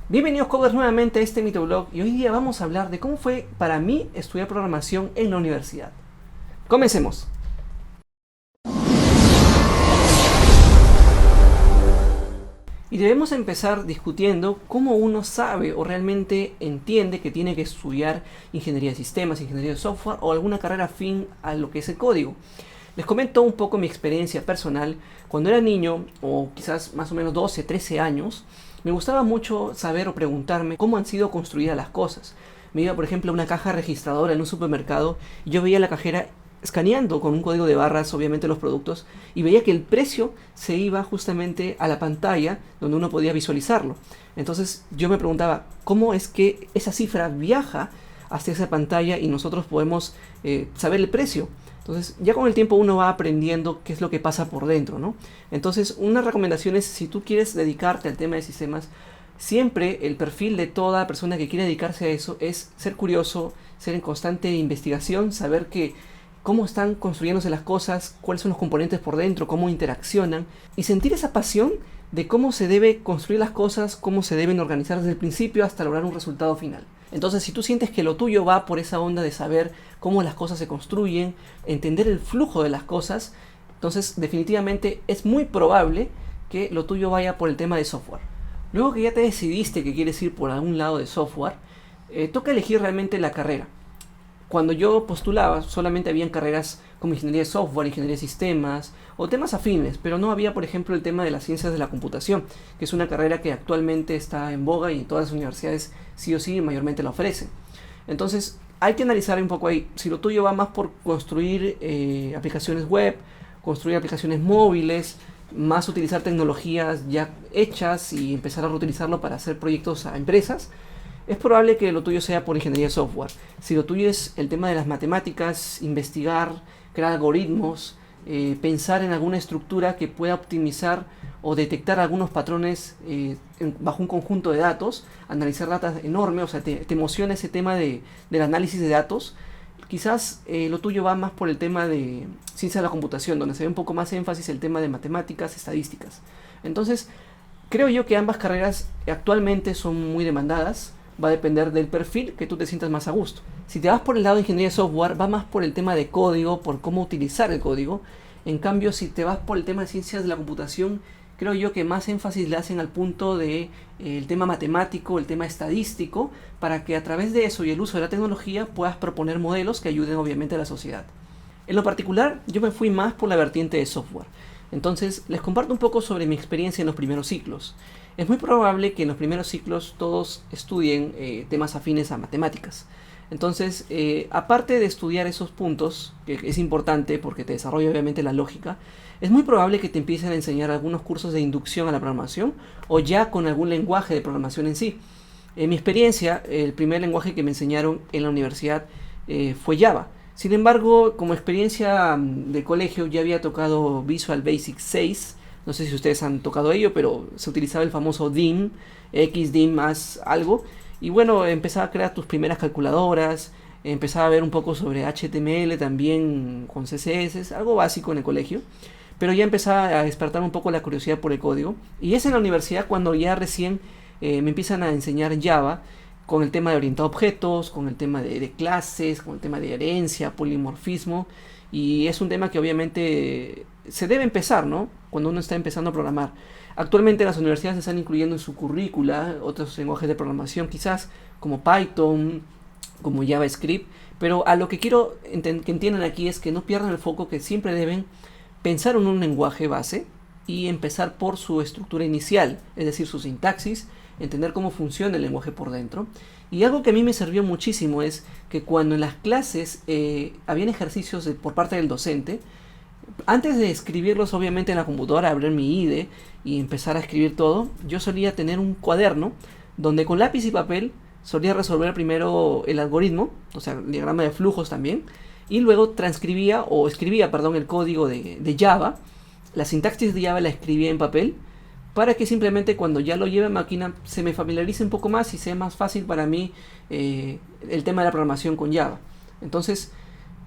Bienvenidos coders nuevamente a este mitoblog y hoy día vamos a hablar de cómo fue para mí estudiar programación en la universidad. Comencemos. Y debemos empezar discutiendo cómo uno sabe o realmente entiende que tiene que estudiar ingeniería de sistemas, ingeniería de software o alguna carrera afín a lo que es el código. Les comento un poco mi experiencia personal. Cuando era niño, o quizás más o menos 12, 13 años, me gustaba mucho saber o preguntarme cómo han sido construidas las cosas. Me iba, por ejemplo, a una caja registradora en un supermercado y yo veía a la cajera escaneando con un código de barras, obviamente, los productos, y veía que el precio se iba justamente a la pantalla donde uno podía visualizarlo. Entonces yo me preguntaba, ¿cómo es que esa cifra viaja hasta esa pantalla y nosotros podemos saber el precio? Entonces, ya con el tiempo uno va aprendiendo qué es lo que pasa por dentro, ¿no? Entonces, una recomendación es, si tú quieres dedicarte al tema de sistemas, siempre el perfil de toda persona que quiere dedicarse a eso es ser curioso, ser en constante investigación, saber cómo están construyéndose las cosas, cuáles son los componentes por dentro, cómo interaccionan, y sentir esa pasión de cómo se debe construir las cosas, cómo se deben organizar desde el principio hasta lograr un resultado final. Entonces, si tú sientes que lo tuyo va por esa onda de saber cómo las cosas se construyen, entender el flujo de las cosas, entonces definitivamente es muy probable que lo tuyo vaya por el tema de software. Luego que ya te decidiste que quieres ir por algún lado de software, toca elegir realmente la carrera. Cuando yo postulaba, solamente habían carreras como ingeniería de software, ingeniería de sistemas o temas afines, pero no había, por ejemplo, el tema de las ciencias de la computación, que es una carrera que actualmente está en boga y en todas las universidades sí o sí mayormente la ofrecen. Entonces, hay que analizar un poco ahí si lo tuyo va más por construir aplicaciones web, construir aplicaciones móviles, más utilizar tecnologías ya hechas y empezar a reutilizarlo para hacer proyectos a empresas. Es probable que lo tuyo sea por ingeniería de software. Si lo tuyo es el tema de las matemáticas, investigar, crear algoritmos, pensar en alguna estructura que pueda optimizar o detectar algunos patrones bajo un conjunto de datos, analizar datos enormes, o sea, te emociona ese tema del análisis de datos. Quizás lo tuyo va más por el tema de ciencia de la computación, donde se ve un poco más énfasis el tema de matemáticas, estadísticas. Entonces, creo yo que ambas carreras actualmente son muy demandadas. Va a depender del perfil que tú te sientas más a gusto. Si te vas por el lado de ingeniería de software, va más por el tema de código, por cómo utilizar el código. En cambio, si te vas por el tema de ciencias de la computación, creo yo que más énfasis le hacen al punto de el tema matemático, el tema estadístico, para que a través de eso y el uso de la tecnología puedas proponer modelos que ayuden obviamente a la sociedad. En lo particular, yo me fui más por la vertiente de software. Entonces, les comparto un poco sobre mi experiencia en los primeros ciclos. Es muy probable que en los primeros ciclos todos estudien temas afines a matemáticas. Entonces, aparte de estudiar esos puntos, que es importante porque te desarrolla obviamente la lógica, es muy probable que te empiecen a enseñar algunos cursos de inducción a la programación o ya con algún lenguaje de programación en sí. En mi experiencia, el primer lenguaje que me enseñaron en la universidad fue Java. Sin embargo, como experiencia de colegio ya había tocado Visual Basic 6. No sé si ustedes han tocado ello, pero se utilizaba el famoso DIM, XDIM más algo. Y bueno, empezaba a crear tus primeras calculadoras, empezaba a ver un poco sobre HTML también con CSS, algo básico en el colegio. Pero ya empezaba a despertar un poco la curiosidad por el código. Y es en la universidad cuando ya recién me empiezan a enseñar Java, con el tema de orientado a objetos, con el tema de clases, con el tema de herencia, polimorfismo. Y es un tema que obviamente se debe empezar, ¿no? Cuando uno está empezando a programar. Actualmente las universidades están incluyendo en su currícula otros lenguajes de programación, quizás como Python, como JavaScript. Pero a lo que quiero que entiendan aquí es que no pierdan el foco, que siempre deben pensar en un lenguaje base y empezar por su estructura inicial, es decir, su sintaxis, entender cómo funciona el lenguaje por dentro. Y algo que a mí me sirvió muchísimo es que cuando en las clases habían ejercicios por parte del docente, antes de escribirlos obviamente en la computadora, abrir mi IDE y empezar a escribir todo, yo solía tener un cuaderno donde con lápiz y papel solía resolver primero el algoritmo, o sea, el diagrama de flujos también, y luego transcribía o escribía, perdón, el código de Java. La sintaxis de Java la escribía en papel para que simplemente cuando ya lo lleve a máquina se me familiarice un poco más y sea más fácil para mí el tema de la programación con Java. Entonces,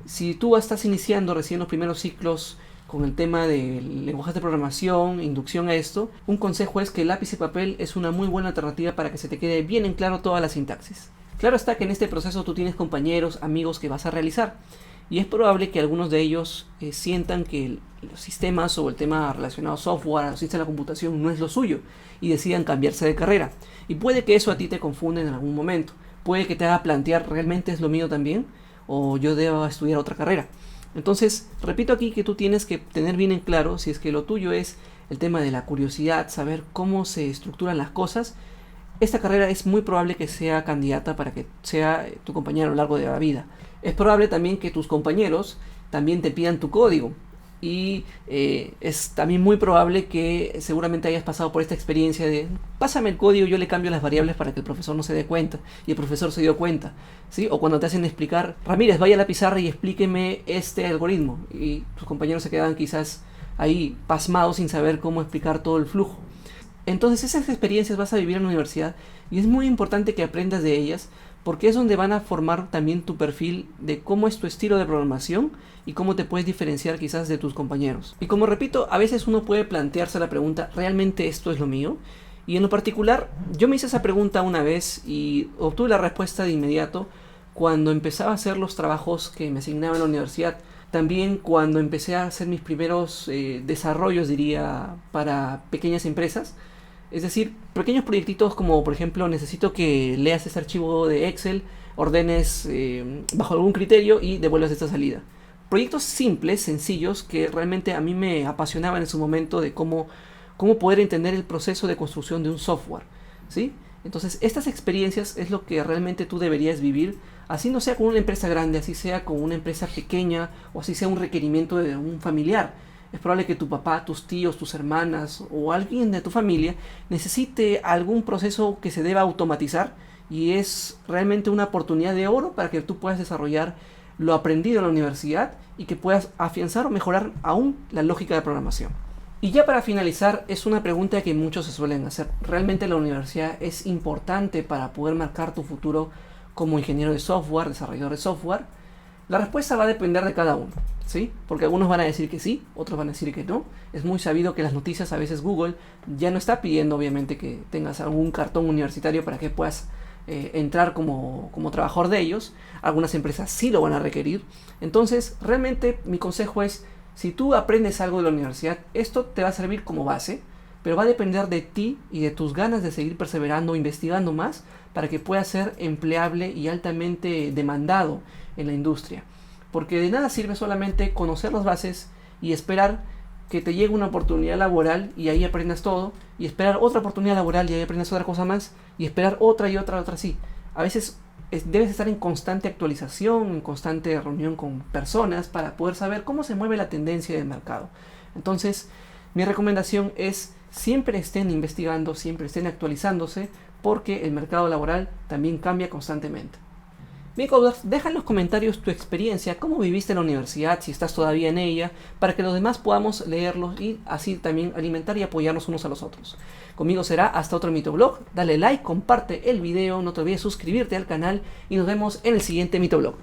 si tú estás iniciando recién los primeros ciclos con el tema de lenguajes de programación, inducción a esto, un consejo es que el lápiz y papel es una muy buena alternativa para que se te quede bien en claro toda la sintaxis. Claro está que en este proceso tú tienes compañeros, amigos que vas a realizar, y es probable que algunos de ellos sientan que los sistemas o el tema relacionado a software, a la ciencia de la computación no es lo suyo y decidan cambiarse de carrera. Y puede que eso a ti te confunda en algún momento. Puede que te haga plantear, ¿realmente es lo mío también? ¿O yo debo estudiar otra carrera? Entonces, repito aquí que tú tienes que tener bien en claro si es que lo tuyo es el tema de la curiosidad, saber cómo se estructuran las cosas. Esta carrera es muy probable que sea candidata para que sea tu compañero a lo largo de la vida. Es probable también que tus compañeros también te pidan tu código. Y es también muy probable que seguramente hayas pasado por esta experiencia de pásame el código, yo le cambio las variables para que el profesor no se dé cuenta y el profesor se dio cuenta, ¿sí? O cuando te hacen explicar, Ramírez, vaya a la pizarra y explíqueme este algoritmo, y tus compañeros se quedan quizás ahí pasmados sin saber cómo explicar todo el flujo. Entonces esas experiencias vas a vivir en la universidad y es muy importante que aprendas de ellas, porque es donde van a formar también tu perfil de cómo es tu estilo de programación y cómo te puedes diferenciar quizás de tus compañeros. Y como repito, a veces uno puede plantearse la pregunta, ¿realmente esto es lo mío? Y en lo particular, yo me hice esa pregunta una vez y obtuve la respuesta de inmediato cuando empezaba a hacer los trabajos que me asignaban en la universidad. También cuando empecé a hacer mis primeros desarrollos, diría, para pequeñas empresas. Es decir, pequeños proyectitos como por ejemplo necesito que leas este archivo de Excel, ordenes bajo algún criterio y devuelvas esta salida. Proyectos simples, sencillos, que realmente a mí me apasionaban en su momento de cómo poder entender el proceso de construcción de un software, ¿sí? Entonces estas experiencias es lo que realmente tú deberías vivir, así no sea con una empresa grande, así sea con una empresa pequeña o así sea un requerimiento de un familiar. Es probable que tu papá, tus tíos, tus hermanas o alguien de tu familia necesite algún proceso que se deba automatizar y es realmente una oportunidad de oro para que tú puedas desarrollar lo aprendido en la universidad y que puedas afianzar o mejorar aún la lógica de programación. Y ya para finalizar, es una pregunta que muchos se suelen hacer. ¿Realmente la universidad es importante para poder marcar tu futuro como ingeniero de software, desarrollador de software? La respuesta va a depender de cada uno, ¿sí? Porque algunos van a decir que sí, otros van a decir que no. Es muy sabido que las noticias, a veces Google ya no está pidiendo obviamente que tengas algún cartón universitario para que puedas entrar como trabajador de ellos. Algunas empresas sí lo van a requerir. Entonces, realmente mi consejo es, si tú aprendes algo de la universidad, esto te va a servir como base, pero va a depender de ti y de tus ganas de seguir perseverando, investigando más, para que pueda ser empleable y altamente demandado en la industria. Porque de nada sirve solamente conocer las bases y esperar que te llegue una oportunidad laboral y ahí aprendas todo, y esperar otra oportunidad laboral y ahí aprendas otra cosa más, y esperar otra y otra así. A veces debes estar en constante actualización, en constante reunión con personas para poder saber cómo se mueve la tendencia del mercado. Entonces, mi recomendación es siempre estén investigando, siempre estén actualizándose, porque el mercado laboral también cambia constantemente. Bien, Coders, deja en los comentarios tu experiencia, cómo viviste en la universidad, si estás todavía en ella, para que los demás podamos leerlos y así también alimentar y apoyarnos unos a los otros. Conmigo será hasta otro Mitoblog. Dale like, comparte el video, no te olvides suscribirte al canal y nos vemos en el siguiente Mitoblog.